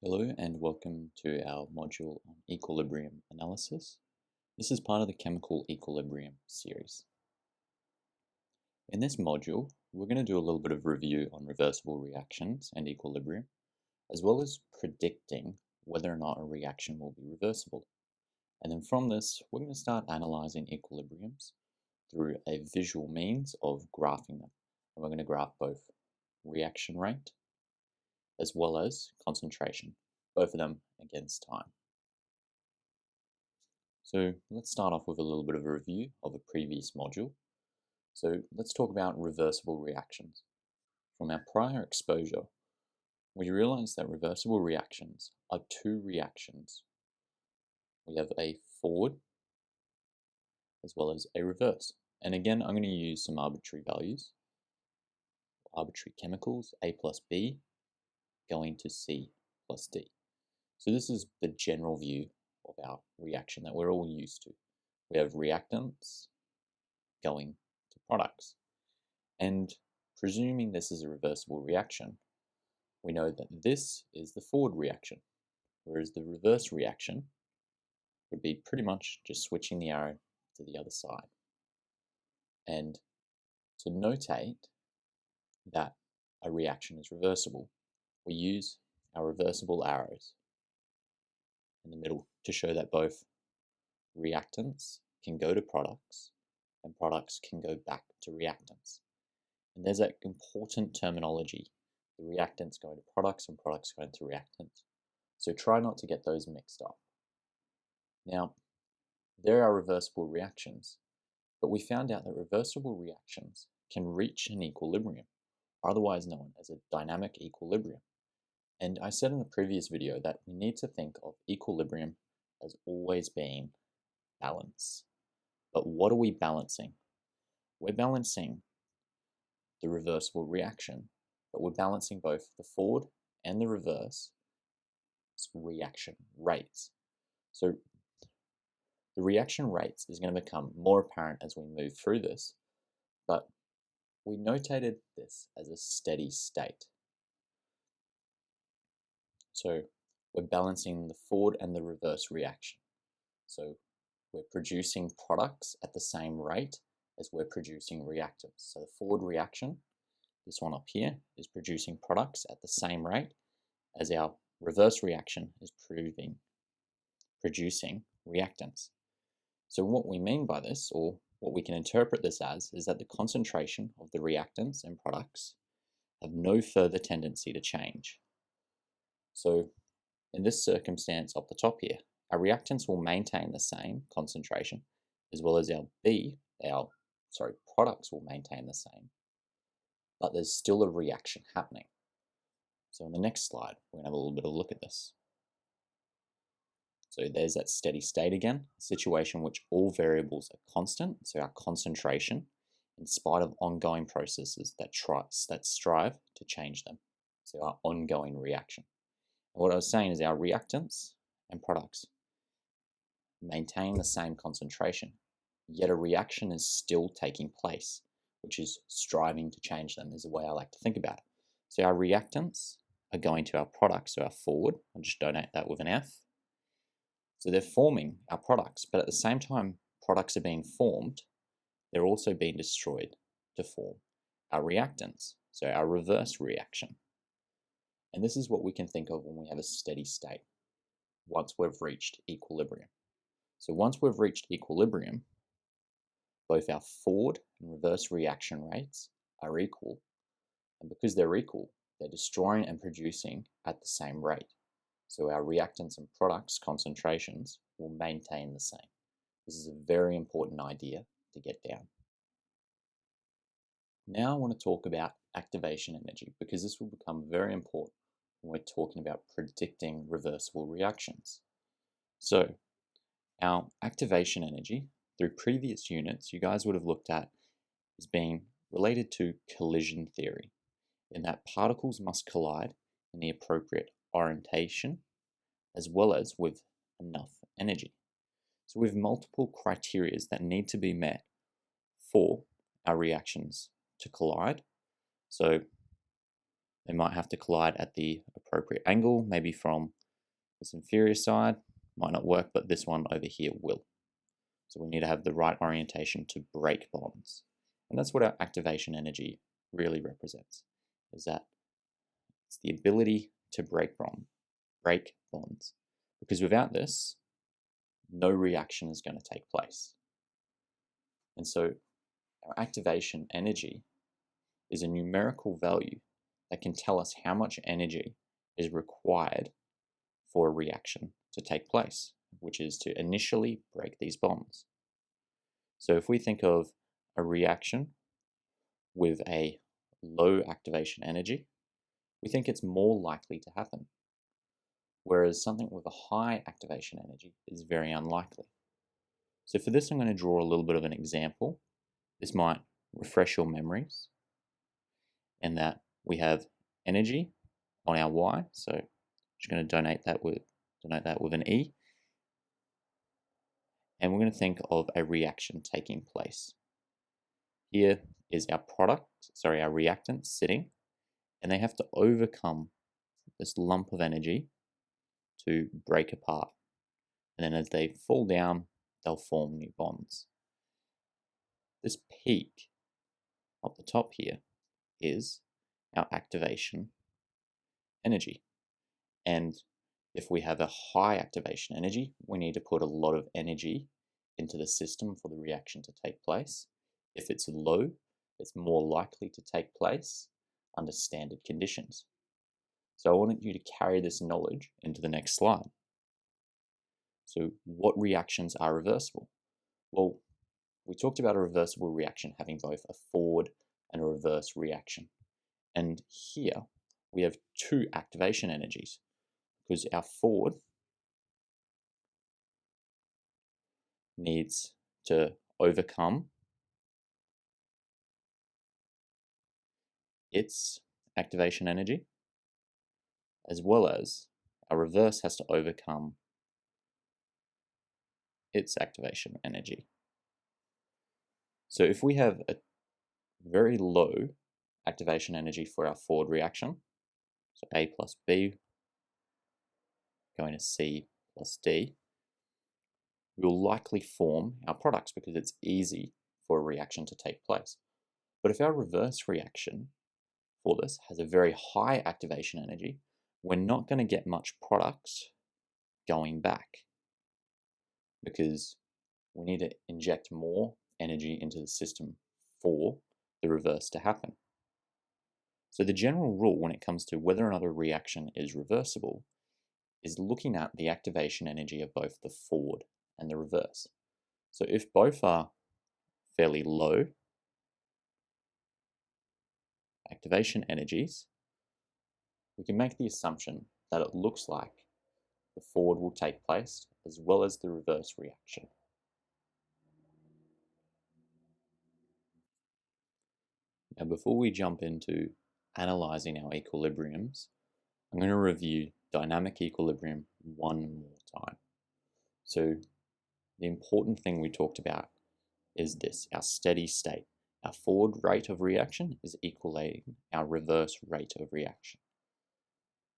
Hello and welcome to our module on equilibrium analysis. This is part of the chemical equilibrium series. In this module, we're going to do a little bit of review on reversible reactions and equilibrium, as well as predicting whether or not a reaction will be reversible. And then from this, we're going to start analyzing equilibriums through a visual means of graphing them. And we're going to graph both reaction rate as well as concentration, both of them against time. So let's start off with a little bit of a review of a previous module. So let's talk about reversible reactions. From our prior exposure, we realized that reversible reactions are two reactions. We have a forward as well as a reverse. And again, I'm going to use some arbitrary values, arbitrary chemicals, A plus B going to C plus D. So this is the general view of our reaction that we're all used to. We have reactants going to products. And presuming this is a reversible reaction, we know that this is the forward reaction, whereas the reverse reaction would be pretty much just switching the arrow to the other side. And to notate that a reaction is reversible, we use our reversible arrows in the middle to show that both reactants can go to products and products can go back to reactants. And there's that important terminology, the reactants going to products and products going to reactants. So try not to get those mixed up. Now, there are reversible reactions, but we found out that reversible reactions can reach an equilibrium, otherwise known as a dynamic equilibrium. And I said in the previous video that we need to think of equilibrium as always being balance. But what are we balancing? We're balancing the reversible reaction, but we're balancing both the forward and the reverse reaction rates. So the reaction rates is going to become more apparent as we move through this, but we notated this as a steady state. So we're balancing the forward and the reverse reaction. So we're producing products at the same rate as we're producing reactants. So the forward reaction, this one up here, is producing products at the same rate as our reverse reaction is producing reactants. So what we mean by this, or what we can interpret this as, is that the concentration of the reactants and products have no further tendency to change. So in this circumstance up the top here, our reactants will maintain the same concentration, as well as our products will maintain the same, but there's still a reaction happening. So in the next slide, we're going to have a little bit of a look at this. So there's that steady state again, a situation in which all variables are constant, so our concentration, in spite of ongoing processes that strive to change them. So our ongoing reaction. And what I was saying is our reactants and products maintain the same concentration, yet a reaction is still taking place, which is striving to change them, is the way I like to think about it. So our reactants are going to our products, so our forward, I'll just denote that with an F. So they're forming our products, but at the same time products are being formed, they're also being destroyed to form our reactants, so our reverse reaction. And this is what we can think of when we have a steady state, once we've reached equilibrium. So once we've reached equilibrium, both our forward and reverse reaction rates are equal, and because they're equal, they're destroying and producing at the same rate. So our reactants and products concentrations will maintain the same. This is a very important idea to get down. Now I want to talk about activation energy, because this will become very important when we're talking about predicting reversible reactions. So our activation energy, through previous units, you guys would have looked at as being related to collision theory, in that particles must collide in the appropriate orientation as well as with enough energy. So we have multiple criteria that need to be met for our reactions to collide. So They might have to collide at the appropriate angle, maybe from this inferior side. Might not work, but this one over here will. So we need to have the right orientation to break bonds. And that's what our activation energy really represents, is that it's the ability to break bonds. Because without this, no reaction is going to take place. And so our activation energy is a numerical value that can tell us how much energy is required for a reaction to take place, which is to initially break these bonds. So if we think of a reaction with a low activation energy, we think it's more likely to happen, whereas something with a high activation energy is very unlikely. So for this, I'm going to draw a little bit of an example. This might refresh your memories, in that we have energy on our Y, so I'm just going to denote that with an E, and we're going to think of a reaction taking place. Here is our reactant sitting, and they have to overcome this lump of energy to break apart. And then as they fall down, they'll form new bonds. This peak up the top here is our activation energy. And if we have a high activation energy, we need to put a lot of energy into the system for the reaction to take place. If it's low, it's more likely to take place under standard conditions. So I want you to carry this knowledge into the next slide. So what reactions are reversible? Well, we talked about a reversible reaction having both a forward and a reverse reaction. And here we have two activation energies, because our forward needs to overcome its activation energy, as well as our reverse has to overcome its activation energy. So if we have a very low activation energy for our forward reaction, so A plus B going to C plus D, we'll likely form our products because it's easy for a reaction to take place. But if our reverse reaction for this has a very high activation energy, we're not going to get much products going back, because we need to inject more energy into the system for the reverse to happen. So the general rule when it comes to whether or not a reaction is reversible is looking at the activation energy of both the forward and the reverse. So if both are fairly low activation energies, we can make the assumption that it looks like the forward will take place as well as the reverse reaction. Now, before we jump into analyzing our equilibriums, I'm going to review dynamic equilibrium one more time. So the important thing we talked about is this, our steady state. Our forward rate of reaction is equaling our reverse rate of reaction.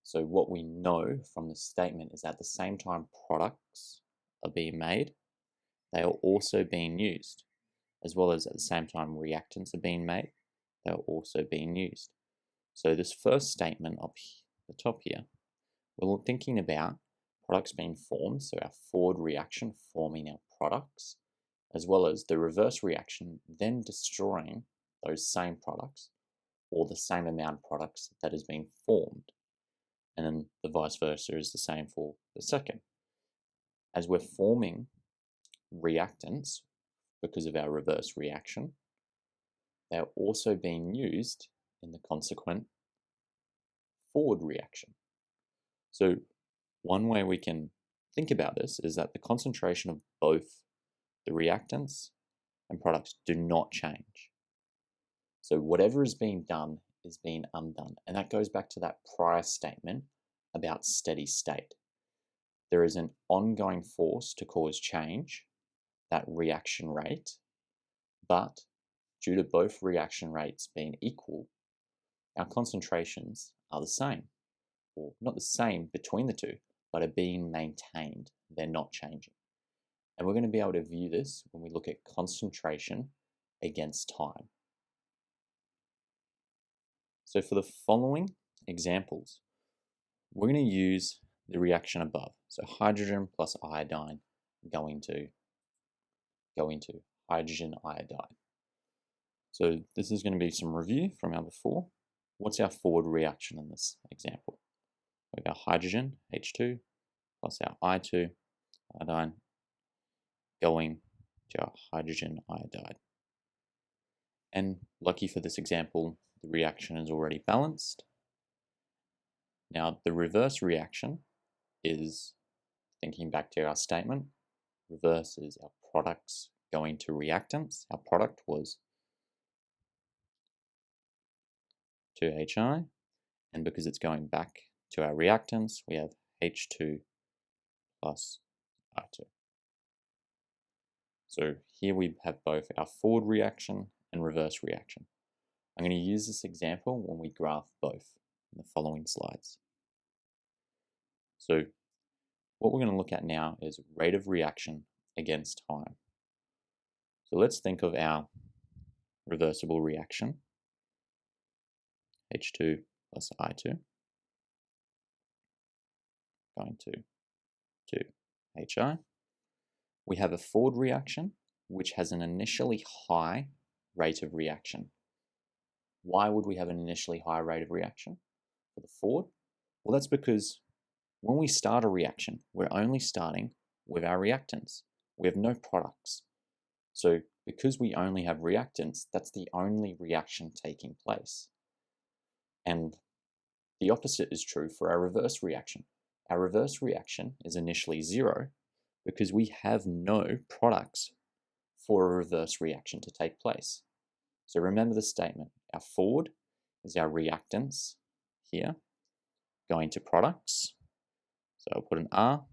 So what we know from this statement is at the same time products are being made, they are also being used, as well as at the same time reactants are being made, they are also being used. So this first statement up the top here, we're thinking about products being formed, so our forward reaction forming our products, as well as the reverse reaction then destroying those same products or the same amount of products that is being formed. And then the vice versa is the same for the second. As we're forming reactants because of our reverse reaction, they're also being used in the consequent forward reaction. So one way we can think about this is that the concentration of both the reactants and products do not change. So whatever is being done is being undone. And that goes back to that prior statement about steady state. There is an ongoing force to cause change, that reaction rate, but due to both reaction rates being equal, our concentrations are the same, or not the same between the two, but are being maintained. They're not changing. And we're going to be able to view this when we look at concentration against time. So for the following examples, we're going to use the reaction above. So hydrogen plus iodine going to hydrogen iodide. So this is going to be some review from our before. What's our forward reaction in this example? We have our hydrogen, H2, plus our I2, iodine, going to our hydrogen iodide. And lucky for this example, the reaction is already balanced. Now the reverse reaction is, thinking back to our statement, reverse is our products going to reactants. Our product was 2HI, and because it's going back to our reactants, we have H2 plus I2. So here we have both our forward reaction and reverse reaction. I'm going to use this example when we graph both in the following slides. So what we're going to look at now is rate of reaction against time. So let's think of our reversible reaction, H2 plus I2, going to 2HI. We have a forward reaction, which has an initially high rate of reaction. Why would we have an initially high rate of reaction for the forward? Well, that's because when we start a reaction, we're only starting with our reactants. We have no products. So because we only have reactants, that's the only reaction taking place. And the opposite is true for our reverse reaction. Our reverse reaction is initially 0 because we have no products for a reverse reaction to take place. So remember the statement. Our forward is our reactants here going to products. So I'll put an R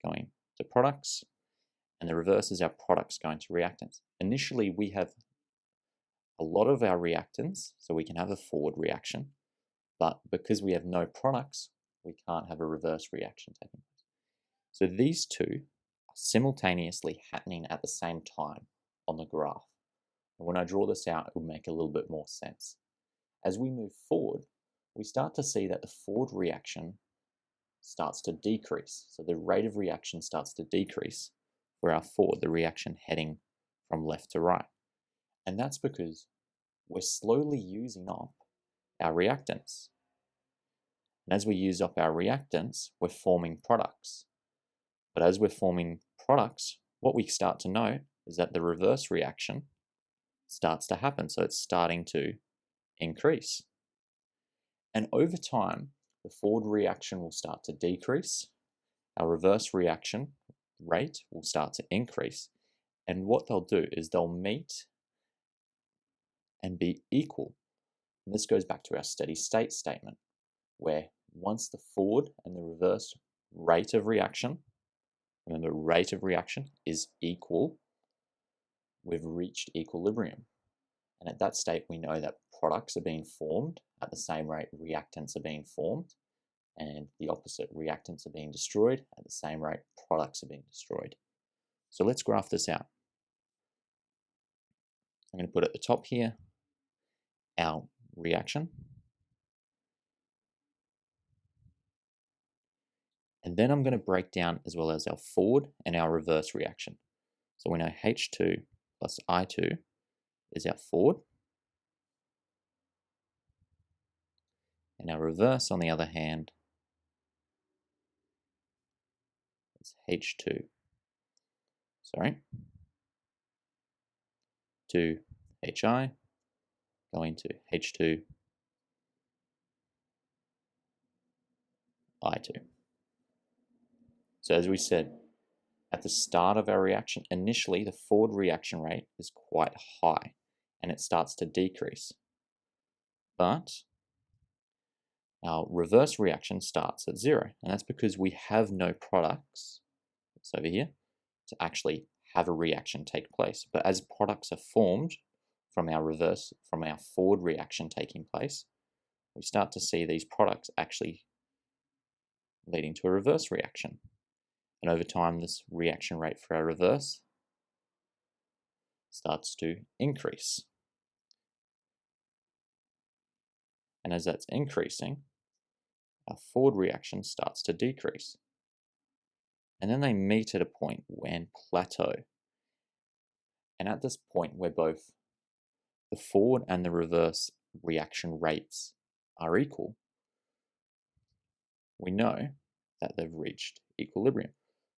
going to products, and the reverse is our products going to reactants. Initially, we have a lot of our reactants, so we can have a forward reaction, but because we have no products, we can't have a reverse reaction taking place. So these two are simultaneously happening at the same time on the graph. And when I draw this out, it will make a little bit more sense. As we move forward, we start to see that the forward reaction starts to decrease. So the rate of reaction starts to decrease for our forward, the reaction heading from left to right. And that's because we're slowly using up our reactants. And as we use up our reactants, we're forming products. But as we're forming products, what we start to note is that the reverse reaction starts to happen. So it's starting to increase. And over time, the forward reaction will start to decrease. Our reverse reaction rate will start to increase. And what they'll do is they'll meet and be equal. And this goes back to our steady state statement, where once the forward and the reverse rate of reaction, remember rate of reaction is equal, we've reached equilibrium. And at that state, we know that products are being formed at the same rate reactants are being formed, and the opposite, reactants are being destroyed at the same rate products are being destroyed. So let's graph this out. I'm going to put at the top here our reaction. And then I'm going to break down as well as our forward and our reverse reaction. So we know H2 plus I2 is our forward. And our reverse, on the other hand, is H2. To HI going to H2 I2. So as we said, at the start of our reaction, initially the forward reaction rate is quite high and it starts to decrease. But our reverse reaction starts at 0, and that's because we have no products, it's over here, to actually have a reaction take place. But as products are formed from our forward reaction taking place, we start to see these products actually leading to a reverse reaction. And over time, this reaction rate for our reverse starts to increase. And as that's increasing, our forward reaction starts to decrease. And then they meet at a point when plateau. And at this point, where both the forward and the reverse reaction rates are equal, we know that they've reached equilibrium.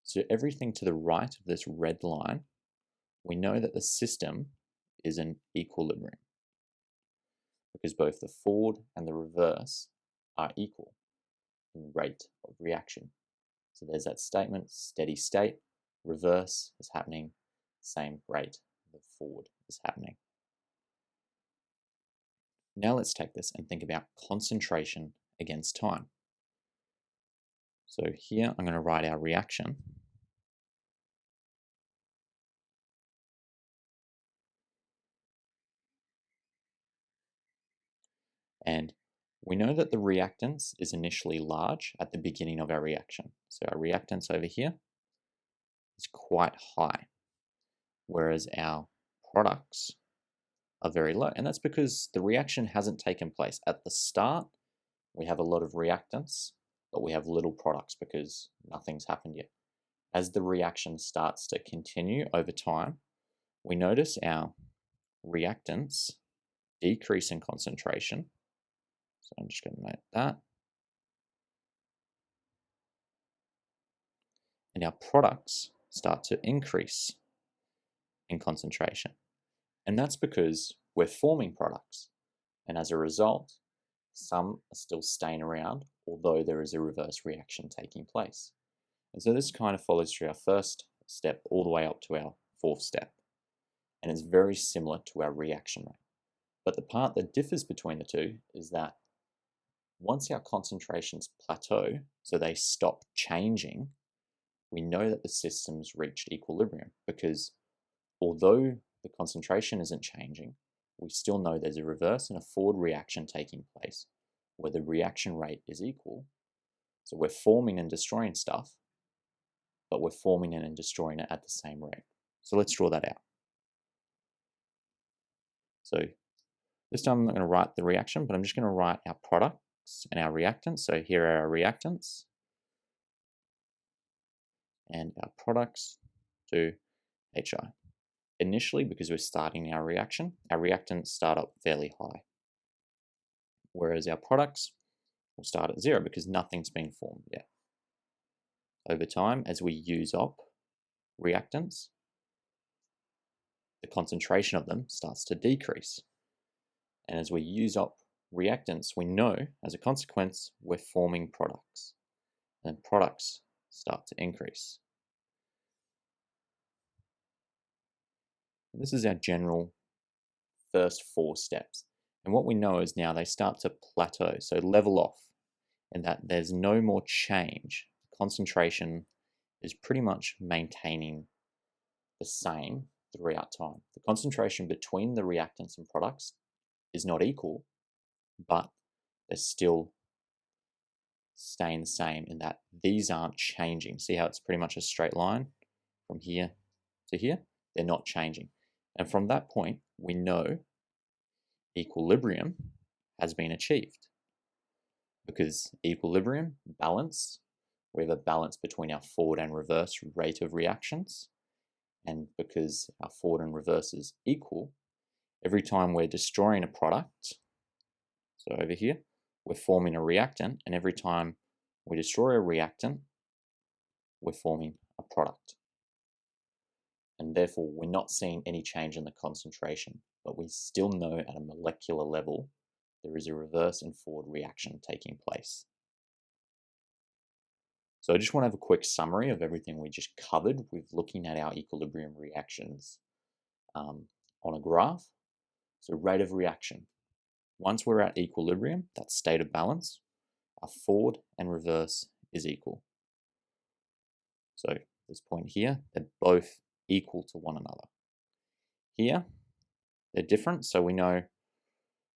So everything to the right of this red line, we know that the system is in equilibrium because both the forward and the reverse are equal in rate of reaction. So there's that statement, steady state, reverse is happening, same rate the forward is happening. Now let's take this and think about concentration against time. So here I'm going to write our reaction. And we know that the reactance is initially large at the beginning of our reaction. So our reactance over here is quite high, whereas our products are very low. And that's because the reaction hasn't taken place. At the start, we have a lot of reactants, but we have little products because nothing's happened yet. As the reaction starts to continue over time, we notice our reactants decrease in concentration. So I'm just going to note that. And our products start to increase in concentration. And that's because we're forming products. And as a result, some are still staying around, although there is a reverse reaction taking place. And so this kind of follows through our first step all the way up to our fourth step. And it's very similar to our reaction rate. But the part that differs between the two is that once our concentrations plateau, so they stop changing, we know that the system's reached equilibrium because although the concentration isn't changing, we still know there's a reverse and a forward reaction taking place where the reaction rate is equal. So we're forming and destroying stuff, but we're forming it and destroying it at the same rate. So let's draw that out. So this time I'm not going to write the reaction, but I'm just going to write our products and our reactants. So here are our reactants and our products to HI. Initially, because we're starting our reactants start up fairly high, whereas our products will start at 0 because nothing's been formed yet. Over time, as we use up reactants, the concentration of them starts to decrease. And as we use up reactants, we know as a consequence we're forming products, and products start to increase. And this is our general first 4 steps. And what we know is now they start to plateau, so level off, and that there's no more change. Concentration is pretty much maintaining the same throughout time. The concentration between the reactants and products is not equal, but they're still staying the same in that these aren't changing. See how it's pretty much a straight line from here to here? They're not changing. And from that point, we know equilibrium has been achieved. Because equilibrium, balance, we have a balance between our forward and reverse rate of reactions. And because our forward and reverse is equal, every time we're destroying a product, so over here, we're forming a reactant, and every time we destroy a reactant, we're forming a product. And therefore, we're not seeing any change in the concentration, but we still know at a molecular level there is a reverse and forward reaction taking place. So I just want to have a quick summary of everything we just covered with looking at our equilibrium reactions on a graph. So rate of reaction. Once we're at equilibrium, that state of balance, our forward and reverse is equal. So this point here, they're both equal to one another. Here, they're different, so we know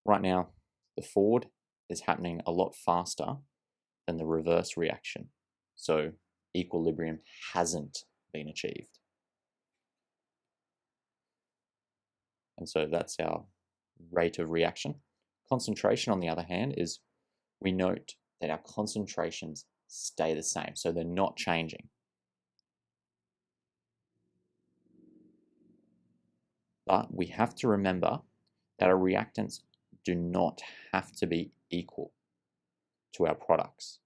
right now the forward is happening a lot faster than the reverse reaction. So equilibrium hasn't been achieved. And so that's our rate of reaction. Concentration, on the other hand, is we note that our concentrations stay the same, so they're not changing. But we have to remember that our reactants do not have to be equal to our products.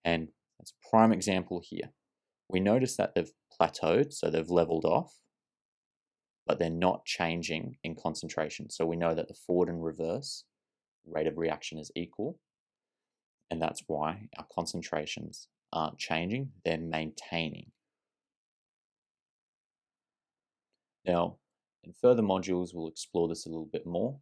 And that's a prime example here. We notice that they've plateaued, so they've leveled off, but they're not changing in concentration. So we know that the forward and reverse rate of reaction is equal, and that's why our concentrations aren't changing, they're maintaining. Now, in further modules, we'll explore this a little bit more,